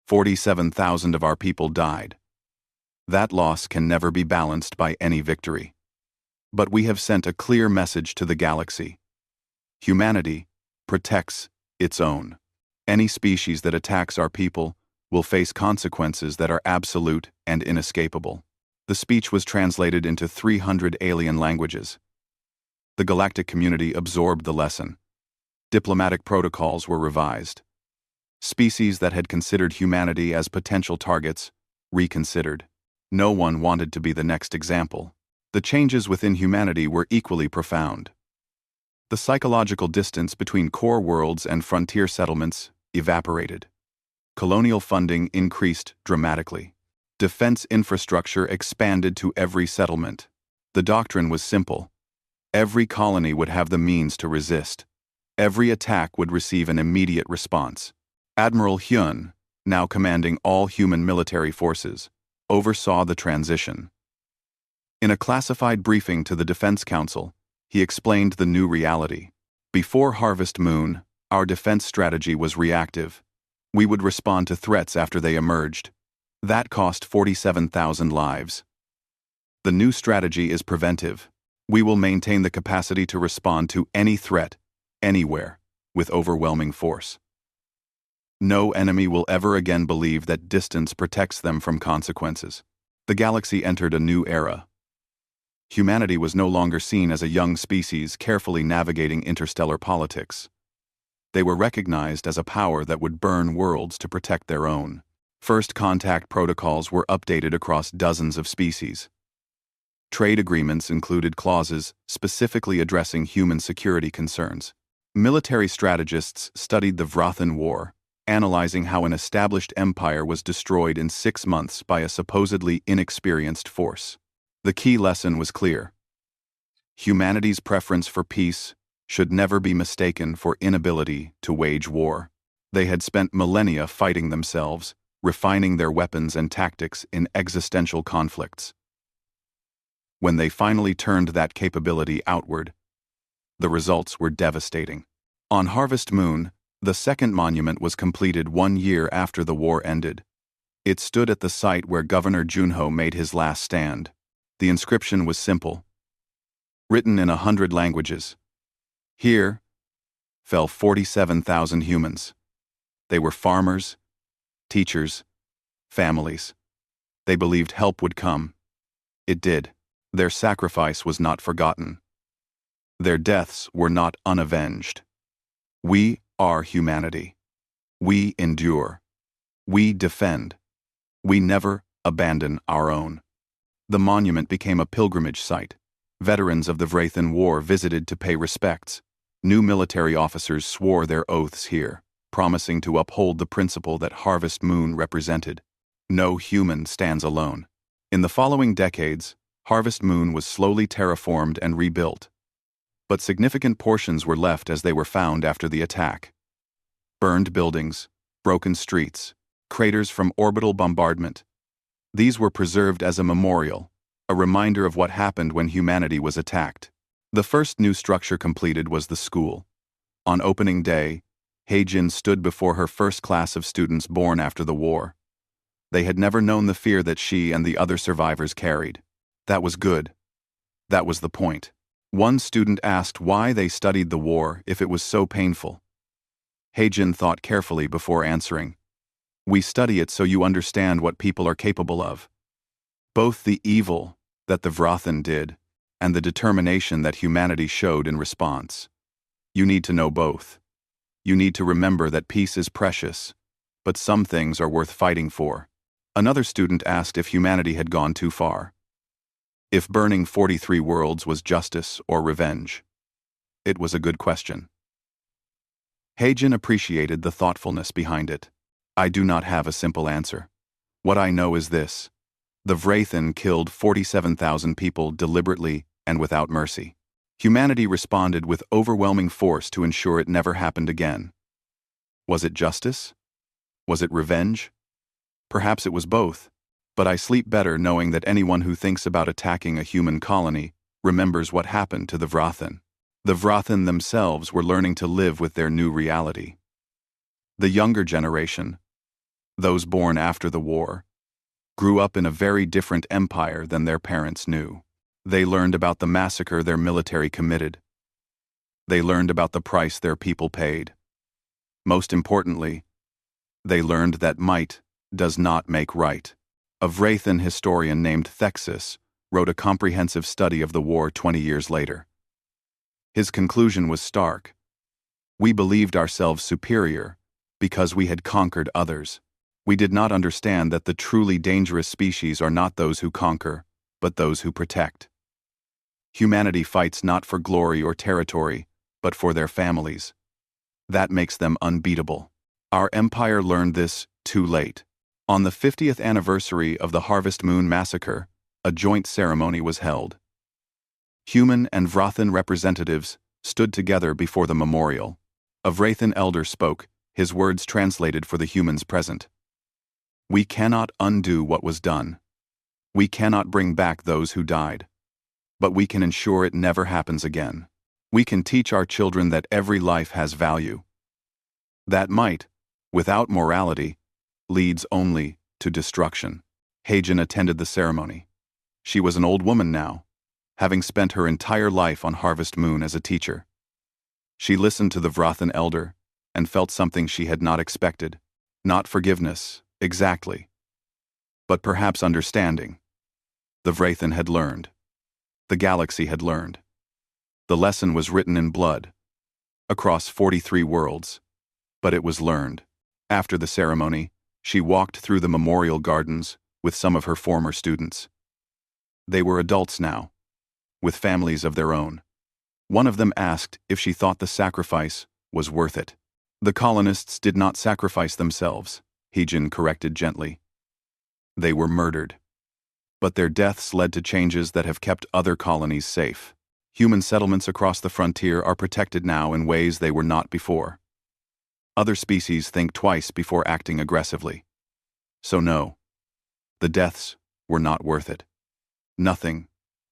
47,000 of our people died. That loss can never be balanced by any victory. But we have sent a clear message to the galaxy. Humanity protects its own. Any species that attacks our people will face consequences that are absolute and inescapable. The speech was translated into 300 alien languages. The galactic community absorbed the lesson. Diplomatic protocols were revised. Species that had considered humanity as potential targets reconsidered. No one wanted to be the next example. The changes within humanity were equally profound. The psychological distance between core worlds and frontier settlements evaporated. Colonial funding increased dramatically. Defense infrastructure expanded to every settlement. The doctrine was simple. Every colony would have the means to resist. Every attack would receive an immediate response. Admiral Hyun, now commanding all human military forces, oversaw the transition. In a classified briefing to the Defense Council, he explained the new reality. Before Harvest Moon, our defense strategy was reactive. We would respond to threats after they emerged. That cost 47,000 lives. The new strategy is preventive. We will maintain the capacity to respond to any threat, anywhere, with overwhelming force. No enemy will ever again believe that distance protects them from consequences. The galaxy entered a new era. Humanity was no longer seen as a young species carefully navigating interstellar politics. They were recognized as a power that would burn worlds to protect their own. First contact protocols were updated across dozens of species. Trade agreements included clauses specifically addressing human security concerns. Military strategists studied the Vrothan War, analyzing how an established empire was destroyed in 6 months by a supposedly inexperienced force. The key lesson was clear. Humanity's preference for peace should never be mistaken for inability to wage war. They had spent millennia fighting themselves, refining their weapons and tactics in existential conflicts. When they finally turned that capability outward, the results were devastating. On Harvest Moon, the second monument was completed 1 year after the war ended. It stood at the site where Governor Junho made his last stand. The inscription was simple, written in 100 languages. Here fell 47,000 humans. They were farmers, teachers, families. They believed help would come. It did. Their sacrifice was not forgotten. Their deaths were not unavenged. We are humanity. We endure. We defend. We never abandon our own. The monument became a pilgrimage site. Veterans of the Vrothan War visited to pay respects. New military officers swore their oaths here, promising to uphold the principle that Harvest Moon represented. No human stands alone. In the following decades, Harvest Moon was slowly terraformed and rebuilt. But significant portions were left as they were found after the attack. Burned buildings, broken streets, craters from orbital bombardment. These were preserved as a memorial, a reminder of what happened when humanity was attacked. The first new structure completed was the school. On opening day, Haejin stood before her first class of students born after the war. They had never known the fear that she and the other survivors carried. That was good. That was the point. One student asked why they studied the war if it was so painful. Haejin thought carefully before answering. We study it so you understand what people are capable of. Both the evil that the Vrothan did and the determination that humanity showed in response. You need to know both. You need to remember that peace is precious, but some things are worth fighting for. Another student asked if humanity had gone too far. If burning 43 worlds was justice or revenge. It was a good question. Haejin appreciated the thoughtfulness behind it. I do not have a simple answer. What I know is this. The Vrothan killed 47,000 people deliberately and without mercy. Humanity responded with overwhelming force to ensure it never happened again. Was it justice? Was it revenge? Perhaps it was both, but I sleep better knowing that anyone who thinks about attacking a human colony remembers what happened to the Vrothan. The Vrothan themselves were learning to live with their new reality. The younger generation, those born after the war, grew up in a very different empire than their parents knew. They learned about the massacre their military committed. They learned about the price their people paid. Most importantly, they learned that might does not make right. A Vrothan historian named Thexus wrote a comprehensive study of the war 20 years later. His conclusion was stark. We believed ourselves superior because we had conquered others. We did not understand that the truly dangerous species are not those who conquer, but those who protect. Humanity fights not for glory or territory, but for their families. That makes them unbeatable. Our empire learned this too late. On the 50th anniversary of the Harvest Moon massacre, a joint ceremony was held. Human and Vrothan representatives stood together before the memorial. A Vrothan elder spoke, his words translated for the humans present. We cannot undo what was done. We cannot bring back those who died. But we can ensure it never happens again. We can teach our children that every life has value. That might, without morality, leads only to destruction. Hagen attended the ceremony. She was an old woman now, having spent her entire life on Harvest Moon as a teacher. She listened to the Vrathan elder and felt something she had not expected. Not forgiveness, exactly, but perhaps understanding. The Vrathan had learned. The galaxy had learned. The lesson was written in blood, across 43 worlds, but it was learned. After the ceremony, she walked through the memorial gardens with some of her former students. They were adults now, with families of their own. One of them asked if she thought the sacrifice was worth it. The colonists did not sacrifice themselves, Hagen corrected gently. They were murdered. But their deaths led to changes that have kept other colonies safe. Human settlements across the frontier are protected now in ways they were not before. Other species think twice before acting aggressively. So no, the deaths were not worth it. Nothing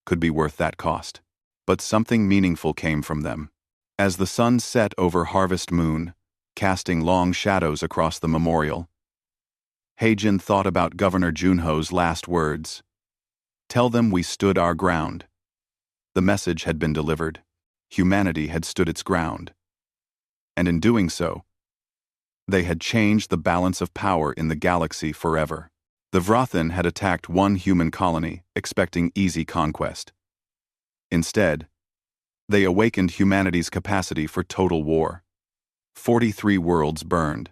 could be worth that cost. But something meaningful came from them. As the sun set over Harvest Moon, casting long shadows across the memorial, Hagen thought about Governor Junho's last words. Tell them we stood our ground. The message had been delivered. Humanity had stood its ground. And in doing so, they had changed the balance of power in the galaxy forever. The Vrathan had attacked one human colony, expecting easy conquest. Instead, they awakened humanity's capacity for total war. 43 worlds burned.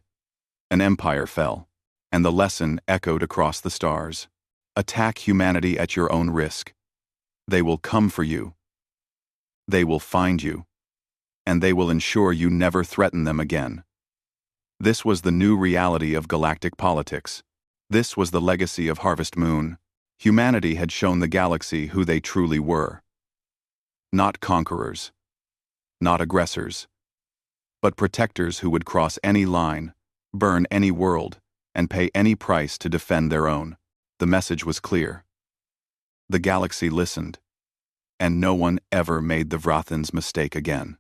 An empire fell. And the lesson echoed across the stars. Attack humanity at your own risk. They will come for you. They will find you. And they will ensure you never threaten them again. This was the new reality of galactic politics. This was the legacy of Harvest Moon. Humanity had shown the galaxy who they truly were. Not conquerors. Not aggressors. But protectors who would cross any line, burn any world, and pay any price to defend their own. The message was clear. The galaxy listened, and no one ever made the Vrathan's mistake again.